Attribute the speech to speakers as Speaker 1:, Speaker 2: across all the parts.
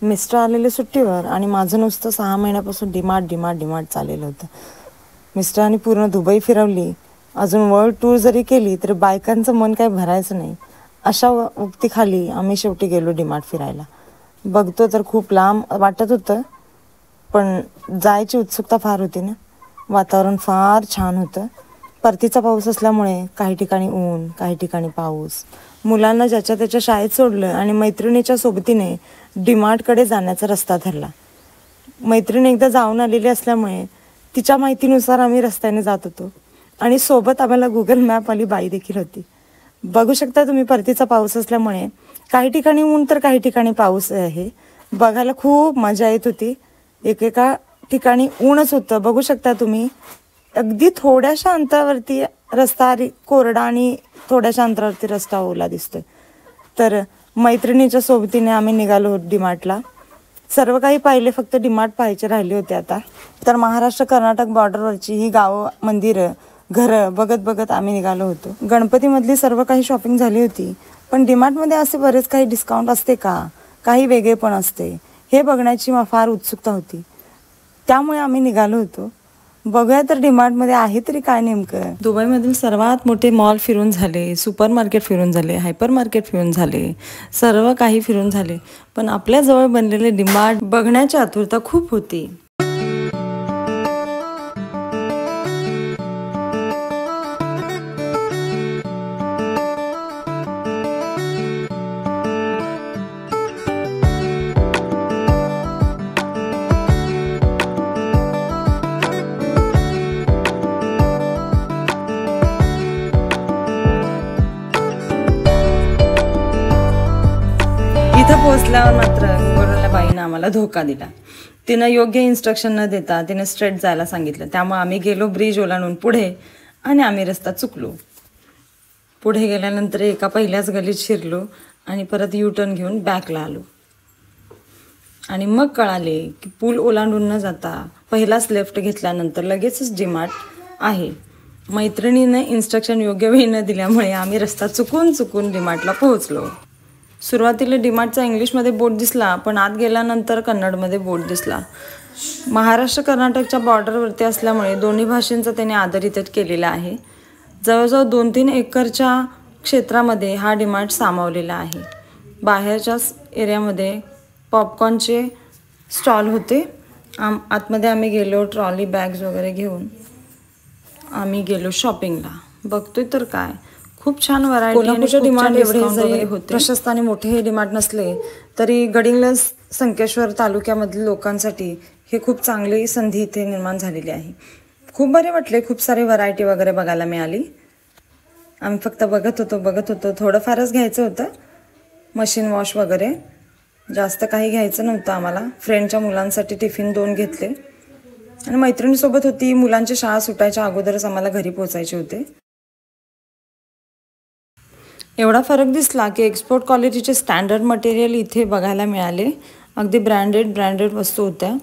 Speaker 1: Mister आलेले सुट्टीवर आणि माझं नुसतं 6 महिन्यापासून डिमार्ट चाललेलं होतं. मिस्टरांनी पूर्ण दुबई फिरवली, अजून वर्ल्ड टूर जरी केली तरी बायकांचं मन काही भरायचं नाही. अशा उक्तीखाली आम्ही शेवटी गेलो डिमार्ट फिरायला. बघतो तर खूप लांब वाटत होतं, पण जायची उत्सुकता फार होती ना. वातावरण फार छान होतं. परतीचा पाऊस असल्यामुळे काही ठिकाणी ऊन, काही ठिकाणी पाऊस. मुलांना ज्याच्या त्याच्या शाळेत सोडलं आणि मैत्रिणीच्या सोबतीने डिमार्टकडे जाण्याचा रस्ता ठरला. मैत्रीण एकदा जाऊन आलेली असल्यामुळे तिच्या माहितीनुसार आम्ही रस्त्याने जात होतो आणि सोबत आम्हाला गुगल मॅप वाली बाई देखील होती. बघू शकता तुम्ही, परतीचा पाऊस असल्यामुळे काही ठिकाणी ऊन तर काही ठिकाणी पाऊस आहे. बघायला खूप मजा येत होती. एकेका ठिकाणी ऊनच होतं. बघू शकता तुम्ही, अगदी थोड्याशा अंतरावरती रस्ता कोरडा आणि थोड्याशा अंतरावरती रस्ता ओला दिसतोय. तर मैत्रिणीच्या सोबतीने आम्ही निघालो डिमार्टला. सर्व काही पाहिले, फक्त डिमार्ट पाहायचे राहिले होते आता. तर महाराष्ट्र कर्नाटक बॉर्डरवरची ही गावं, मंदिरं, घरं बघत बघत आम्ही निघालो होतो. गणपतीमधली सर्व काही शॉपिंग झाली होती, पण डिमार्टमध्ये असे बरेच काही डिस्काउंट असते का, काही वेगळे पण असते, हे बघण्याची फार उत्सुकता होती. त्यामुळे आम्ही निघालो होतो. बघूया तर डिमार्टमध्ये आहे तरी काय नेमकं. दुबईमधील सर्वात मोठे मॉल फिरून झाले, सुपर मार्केट फिरून झाले, हायपर मार्केट फिरून झाले, सर्व काही फिरून झाले, पण आपल्याजवळ बनलेले डिमार्ट बघण्याची आतुरता खूप होती. इथं पोहोचल्यावर मात्र गुगलवाल्या बाईनं आम्हाला धोका दिला. तिनं योग्य इन्स्ट्रक्शन न देता तिनं स्ट्रेट जायला सांगितलं. त्यामुळे आम्ही गेलो ब्रिज ओलांडून पुढे आणि आम्ही रस्ता चुकलो. पुढे गेल्यानंतर एका पहिल्याच गलीत शिरलो आणि परत U-टर्न घेऊन बॅकला आलो. आणि मग कळाले की पूल ओलांडून न जाता पहिलाच लेफ्ट घेतल्यानंतर लगेचच डिमार्ट आहे. मैत्रिणीने इन्स्ट्रक्शन योग्य वेळी न दिल्यामुळे आम्ही रस्ता चुकून डिमार्टला पोहोचलो. सुरुवातीला डिमार्टचा इंग्लिशमध्ये बोर्ड दिसला, पण आत गेल्यानंतर कन्नडमध्ये बोर्ड दिसला. महाराष्ट्र कर्नाटकच्या बॉर्डरवरती असल्यामुळे दोन्ही भाषांचा त्याने आदर इथे केलेला आहे. जवळजवळ 2-3 एकरच्या क्षेत्रामध्ये हा डिमार्ट सामावलेला आहे. बाहेरच्याच एरियामध्ये पॉपकॉर्नचे स्टॉल होते. आतमध्ये आम्ही गेलो, ट्रॉली बॅग्स वगैरे घेऊन आम्ही गेलो शॉपिंगला. बघतोय तर काय खूप छान व्हरायटी. कोल्हापूरच्या डिमार्ट एवढे जरी प्रशस्त आणि मोठे हे डिमार्ट नसले तरी गडिंग्लज संकेश्वर तालुक्यामधील लोकांसाठी हे खूप चांगली संधी इथे निर्माण झालेली आहे. खूप बरे वाटले. खूप सारी व्हरायटी वगैरे बघायला मिळाली. आम्ही फक्त बघत होतो. थोडंफारच घ्यायचं होतं, मशीन वॉश वगैरे. जास्त काही घ्यायचं नव्हतं आम्हाला. फ्रेंडच्या मुलांसाठी टिफिन 2 घेतले आणि मैत्रिणीसोबत होती. मुलांची शाळा सुटायच्या अगोदरच आम्हाला घरी पोहोचायचे होते. एवढा फरक दिसला की एक्सपोर्ट क्वालिटीचे स्टँडर्ड मटेरियल इथे बघायला मिळाले. अगदी ब्रँडेड वस्तू होत्या.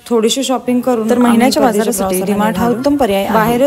Speaker 1: थोडीशी शॉपिंग करून तर महिन्याच्या बाजारासाठी डिमार्ट हा उत्तम पर्याय आहे. बाहेर